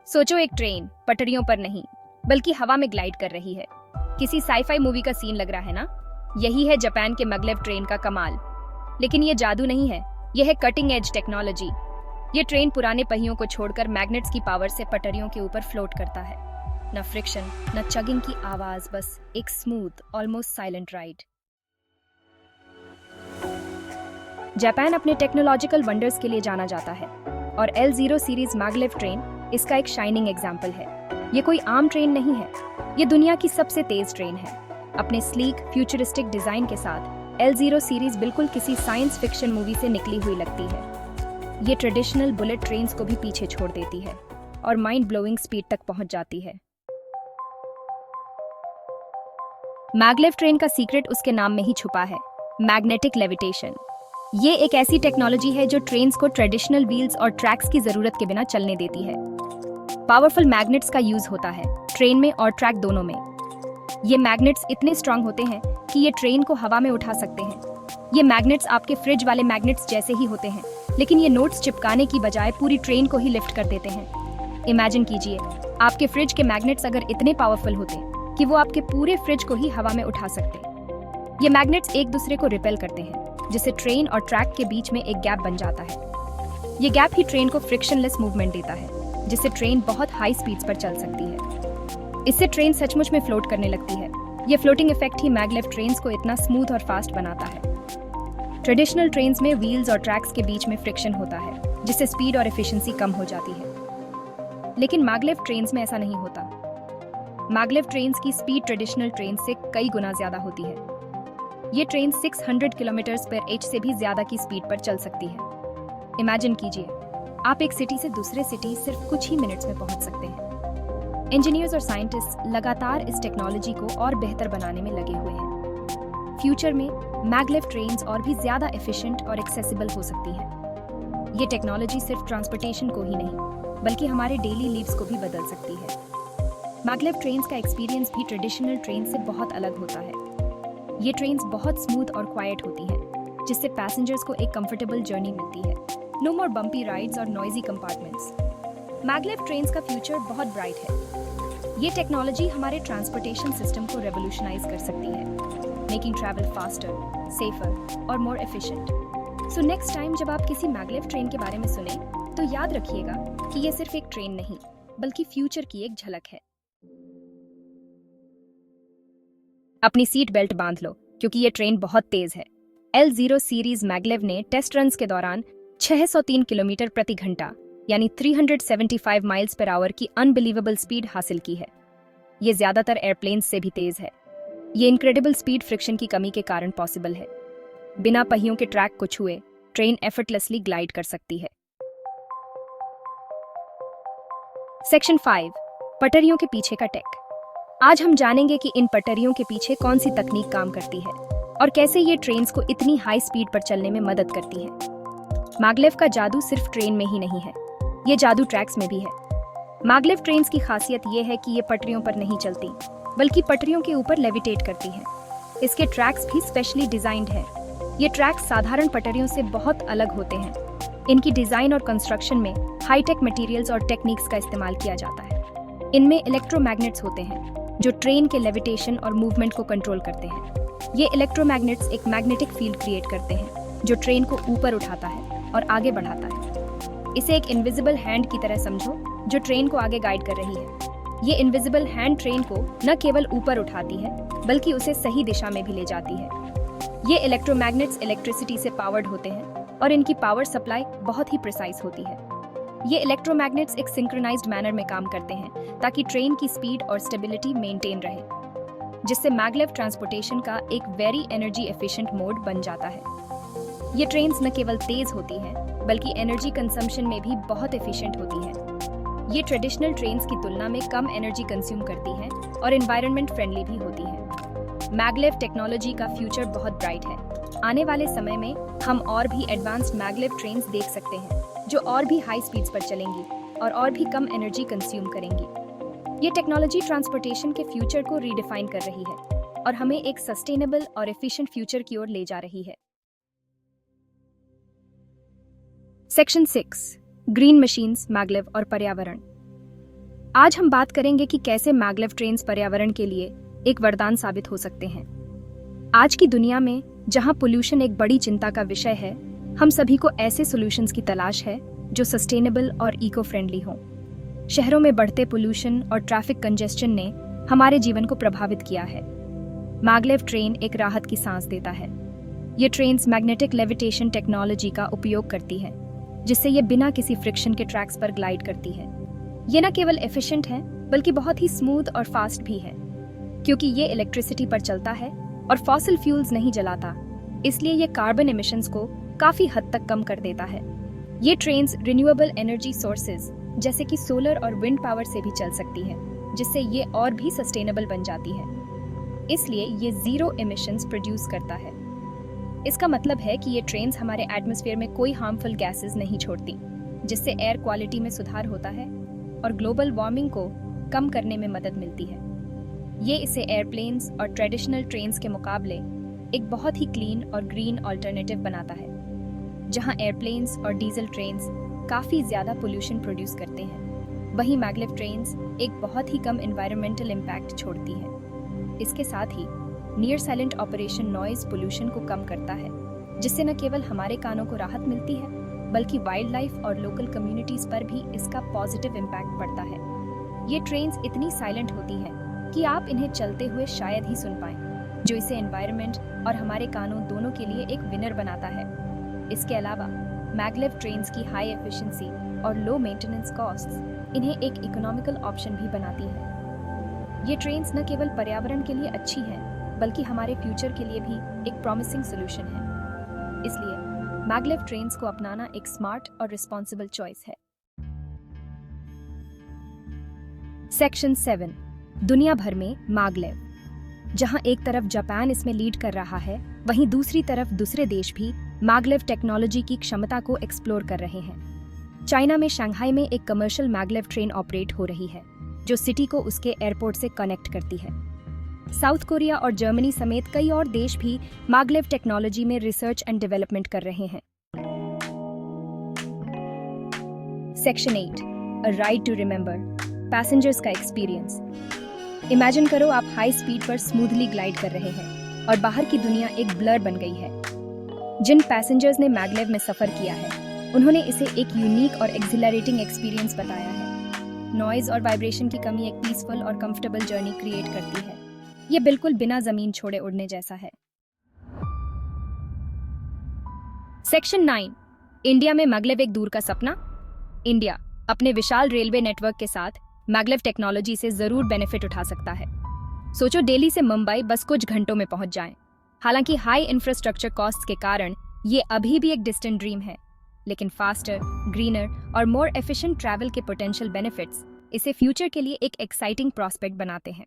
सोचो, एक ट्रेन पटरियों पर नहीं बल्कि हवा में ग्लाइड कर रही है। किसी साईफाई मूवी का सीन लग रहा है ना? यही है जापान के मैग्लेव ट्रेन का कमाल। लेकिन ये जादू नहीं है, यह है कटिंग एज टेक्नोलॉजी। ये ट्रेन पुराने पहियों को छोड़कर मैग्नेट्स की पावर से पटरियों के ऊपर फ्लोट करता है। न फ्रिक्शन, न चगिंग की आवाज, बस एक smooth almost silent ride. Japan अपने टेक्नोलॉजिकल वंडर्स के लिए जाना जाता है और L0 सीरीज मैग्लेव ट्रेन इसका एक शाइनिंग एग्जाम्पल है। ये कोई आम ट्रेन नहीं है, ये दुनिया की सबसे तेज ट्रेन है। अपने स्लीक फ्यूचरिस्टिक डिजाइन के साथ L0 सीरीज बिल्कुल किसी साइंस फिक्शन मूवी से निकली हुई लगती है। ये ट्रेडिशनल बुलेट ट्रेन्स को भी पीछे छोड़ देती है और माइंड ब्लोइंग स्पीड तक पहुंच जाती है। मैग्लेव ट्रेन का सीक्रेट उसके नाम में ही छुपा है, मैग्नेटिक लेविटेशन। ये एक ऐसी टेक्नोलॉजी है जो ट्रेन्स को ट्रेडिशनल व्हील्स और ट्रैक्स की जरूरत के बिना चलने देती है। पावरफुल मैग्नेट्स का यूज होता है ट्रेन में और ट्रैक दोनों में। ये मैग्नेट्स इतने स्ट्रांग होते हैं कि ये ट्रेन को हवा में उठा सकते हैं। ये मैग्नेट्स आपके फ्रिज वाले मैग्नेट्स जैसे ही होते हैं, लेकिन ये नोट्स चिपकाने की बजाय पूरी ट्रेन को ही लिफ्ट कर देते हैं। इमेजिन कीजिए, आपके फ्रिज के मैग्नेट्स अगर इतने पावरफुल होते कि वो आपके पूरे फ्रिज को ही हवा में उठा सकते। ये मैग्नेट्स एक दूसरे को रिपेल करते हैं, जिससे ट्रेन और ट्रैक के बीच में एक गैप बन जाता है। ये गैप ही ट्रेन को फ्रिक्शनलेस मूवमेंट देता है, जिससे ट्रेन बहुत हाई स्पीड्स पर चल सकती है। इससे ट्रेन सचमुच में फ्लोट करने लगती है। ये फ्लोटिंग इफेक्ट ही मैग्लेव ट्रेन्स को इतना स्मूथ और फास्ट बनाता है। ट्रेडिशनल ट्रेन्स में व्हील्स और ट्रैक्स के बीच में फ्रिक्शन होता है, जिससे स्पीड और एफिशिएंसी कम हो जाती है। लेकिन मैग्लेव ट्रेन्स में ऐसा नहीं होता। मैग्लेव ट्रेन्स की स्पीड ट्रेडिशनल ट्रेन से कई गुना ज्यादा होती है। ये ट्रेन 600 किलोमीटर/h से भी ज्यादा की स्पीड पर चल सकती है। इमेजिन कीजिए, आप एक सिटी से दूसरे सिटी सिर्फ कुछ ही मिनट्स में पहुंच सकते हैं। इंजीनियर्स और साइंटिस्ट लगातार इस टेक्नोलॉजी को और बेहतर बनाने में लगे हुए हैं। फ्यूचर में मैग्लेव ट्रेन्स और भी ज्यादा एफिशिएंट और एक्सेसिबल हो सकती है। ये टेक्नोलॉजी सिर्फ ट्रांसपोर्टेशन को ही नहीं, बल्कि हमारे डेली लिव्स को भी बदल सकती है। मैग्लेव ट्रेन्स का एक्सपीरियंस भी ट्रेडिशनल ट्रेन से बहुत अलग होता है। ये ट्रेन्स बहुत स्मूथ और क्वाइट होती हैं, जिससे पैसेंजर्स को एक कंफर्टेबल जर्नी मिलती है। नो मोर बम्पी राइड्स और नॉइजी कंपार्टमेंट्स। मैग्लेव ट्रेन्स का फ्यूचर बहुत ब्राइट है। ये टेक्नोलॉजी हमारे ट्रांसपोर्टेशन सिस्टम को रेवोल्यूशनाइज कर सकती है, मेकिंग ट्रैवल फास्टर, सेफर और more efficient. So next time जब आप किसी मैग्लेव ट्रेन के बारे में सुने, तो याद रखिएगा कि ये सिर्फ एक ट्रेन नहीं, बल्कि फ्यूचर की एक झलक है। अपनी सीट बेल्ट बांध लो, क्योंकि ये ट्रेन बहुत तेज है। L0 सीरीज मैग्लेव ने टेस्ट रन्स के दौरान 603 किलोमीटर प्रति घंटा यानी 375 माइल्स पर आवर की अनबिलीवेबल स्पीड हासिल की है। ये ज्यादातर एयरप्लेन्स से भी तेज है। ये इनक्रेडिबल स्पीड फ्रिक्शन की कमी के कारण पॉसिबल है। बिना पहियों के ट्रैक को छुए ट्रेन एफर्टलेसली ग्लाइड कर सकती है। सेक्शन 5, पटरियों के पीछे का टेक। आज हम जानेंगे कि इन पटरियों के पीछे कौन सी तकनीक काम करती है और कैसे ये ट्रेन्स को इतनी हाई स्पीड पर चलने में मदद करती है। मैग्लेव का जादू सिर्फ ट्रेन में ही नहीं है, ये जादू ट्रैक्स में भी है। मैग्लेव ट्रेन्स की खासियत ये है कि ये पटरियों पर नहीं चलती, बल्कि पटरियों के ऊपर लेविटेट करती हैं। इसके ट्रैक्स भी स्पेशली डिजाइंड है। ये ट्रैक्स साधारण पटरियों से बहुत अलग होते हैं। इनकी डिजाइन और कंस्ट्रक्शन में हाईटेक मटेरियल्स और टेक्निक्स का इस्तेमाल किया जाता है। इनमें इलेक्ट्रोमैग्नेट्स होते हैं जो ट्रेन के लेविटेशन और मूवमेंट को कंट्रोल करते हैं। ये इलेक्ट्रोमैग्नेट्स एक मैग्नेटिक फील्ड क्रिएट करते हैं जो ट्रेन को ऊपर उठाता है और आगे बढ़ाता है। इसे एक इनविजिबल हैंड की तरह समझो जो ट्रेन को आगे गाइड कर रही है। ये इनविजिबल हैंड ट्रेन को न केवल ऊपर उठाती है, बल्कि उसे सही दिशा में भी ले जाती है। ये इलेक्ट्रोमैग्नेट्स इलेक्ट्रिसिटी से पावर्ड होते हैं और इनकी पावर सप्लाई बहुत ही प्रिसाइज होती है। ये इलेक्ट्रोमैग्नेट्स एक सिंक्रोनाइज्ड मैनर में काम करते हैं ताकि ट्रेन की स्पीड और स्टेबिलिटी मेंटेन रहे, जिससे मैग्लेव ट्रांसपोर्टेशन का एक वेरी एनर्जी एफिशिएंट मोड बन जाता है। ये ट्रेन्स न केवल तेज होती हैं, बल्कि एनर्जी कंजम्पशन में भी बहुत एफिशिएंट होती हैं। ये ट्रेडिशनल ट्रेन्स की तुलना में कम एनर्जी कंज्यूम करती हैं और एनवायरनमेंट फ्रेंडली भी होती हैं। मैग्लेव टेक्नोलॉजी का फ्यूचर बहुत ब्राइट है। आने वाले समय में हम और भी एडवांस्ड मैग्लेव ट्रेन्स देख सकते हैं, जो और भी हाई स्पीड्स पर चलेंगी और भी कम एनर्जी कंज्यूम करेंगी। ये टेक्नोलॉजी ट्रांसपोर्टेशन के फ्यूचर को रीडिफाइन कर रही है और हमें एक सस्टेनेबल और एफिशिएंट फ्यूचर की ओर ले जा रही है। सेक्शन 6, ग्रीन मशीन्स, मैग्लेव और पर्यावरण। आज हम बात करेंगे कि कैसे मैगलेव ट्रेन्स पर्यावरण के लिए एक वरदान साबित हो सकते हैं। आज की दुनिया में जहां पोल्यूशन एक बड़ी चिंता का विषय है, हम सभी को ऐसे सॉल्यूशंस की तलाश है जो सस्टेनेबल और इको फ्रेंडली हों। शहरों में बढ़ते पोल्यूशन और ट्रैफिक कंजेस्शन ने हमारे जीवन को प्रभावित किया है। मैगलेव ट्रेन एक राहत की सांस देता है। ये ट्रेन्स मैग्नेटिक लेविटेशन टेक्नोलॉजी का उपयोग करती है, जिससे ये बिना किसी फ्रिक्शन के ट्रैक्स पर ग्लाइड करती है। ये न केवल एफिशिएंट है, बल्कि बहुत ही स्मूथ और फास्ट भी है, क्योंकि ये इलेक्ट्रिसिटी पर चलता है और फॉसिल फ्यूल्स नहीं जलाता, इसलिए ये कार्बन एमिशंस को काफी हद तक कम कर देता है। ये ट्रेन्स रिन्यूएबल एनर्जी सोर्सेज जैसे कि सोलर और विंड पावर से भी चल सकती है, जिससे ये और भी सस्टेनेबल बन जाती है। इसलिए ये जीरो एमिशंस प्रोड्यूस करता है। इसका मतलब है कि ये ट्रेन्स हमारे एटमॉस्फेयर में कोई हार्मफुल गैसेस नहीं छोड़ती, जिससे एयर क्वालिटी में सुधार होता है और ग्लोबल वार्मिंग को कम करने में मदद मिलती है। ये इसे एयरप्लेन्स और ट्रेडिशनल ट्रेन्स के मुकाबले एक बहुत ही क्लीन और ग्रीन ऑल्टरनेटिव बनाता है। जहां एयरप्लेन्स और डीजल ट्रेन्स काफ़ी ज़्यादा पोल्यूशन प्रोड्यूस करते हैं, वहीं मैगलेव ट्रेन्स एक बहुत ही कम एनवायरमेंटल इम्पैक्ट छोड़ती है। इसके साथ ही near silent operation noise pollution को कम करता है, जिससे न केवल हमारे कानों को राहत मिलती है, बल्कि वाइल्ड लाइफ और लोकल कम्युनिटीज पर भी इसका पॉजिटिव इम्पैक्ट पड़ता है। ये ट्रेन्स इतनी साइलेंट होती हैं कि आप इन्हें चलते हुए शायद ही सुन पाएं, जो इसे एनवायरनमेंट और हमारे कानों दोनों के लिए एक विनर बनाता है। इसके अलावा मैगलेव ट्रेन्स की हाई एफिशिएंसी और लो मेंटेनेंस कॉस्ट्स इन्हें एक इकोनॉमिकल ऑप्शन भी बनाती है। ये ट्रेन्स न केवल पर्यावरण के लिए अच्छी हैं, बल्कि हमारे फ्यूचर के लिए भी एक प्रॉमिसिंग सोल्यूशन है। इसलिए मैगलेव ट्रेन्स को अपनाना एक स्मार्ट और रिस्पॉन्सिबल चॉइस है। सेक्शन 7, दुनिया भर में मैगलेव। जहां एक तरफ जापान इसमें लीड कर रहा है, वहीं दूसरी तरफ दूसरे देश भी मैगलेव टेक्नोलॉजी की क्षमता को एक्सप्लोर कर रहे हैं। चाइना में शंघाई में एक कमर्शियल मैगलेव ट्रेन ऑपरेट हो रही है, जो सिटी को उसके एयरपोर्ट से कनेक्ट करती है। साउथ कोरिया और जर्मनी समेत कई और देश भी मैगलेव टेक्नोलॉजी में रिसर्च एंड डेवलपमेंट कर रहे हैं। Section 8, a ride to remember, passengers का एक्सपीरियंस। इमेजिन करो आप हाई स्पीड पर स्मूथली ग्लाइड कर रहे हैं और बाहर की दुनिया एक ब्लर बन गई है। जिन पैसेंजर्स ने मैगलेव में सफर किया है, उन्होंने इसे एक यूनिक और एक्सिलरेटिंग एक्सपीरियंस बताया है। नॉइज और वाइब्रेशन की कमी एक पीसफुल और कंफर्टेबल जर्नी क्रिएट करती है। ये बिल्कुल बिना जमीन छोड़े उड़ने जैसा है। सेक्शन 9, इंडिया में मैगलेव एक दूर का सपना। इंडिया अपने विशाल रेलवे नेटवर्क के साथ मैगलेव टेक्नोलॉजी से जरूर बेनिफिट उठा सकता है। सोचो, दिल्ली से मुंबई बस कुछ घंटों में पहुंच जाएं। हालांकि हाई इंफ्रास्ट्रक्चर कॉस्ट्स के कारण ये अभी भी एक डिस्टेंट ड्रीम है, लेकिन फास्टर, ग्रीनर और मोर एफिशिएंट ट्रैवल के पोटेंशियल बेनिफिट्स इसे फ्यूचर के लिए एक एक्साइटिंग प्रॉस्पेक्ट बनाते हैं।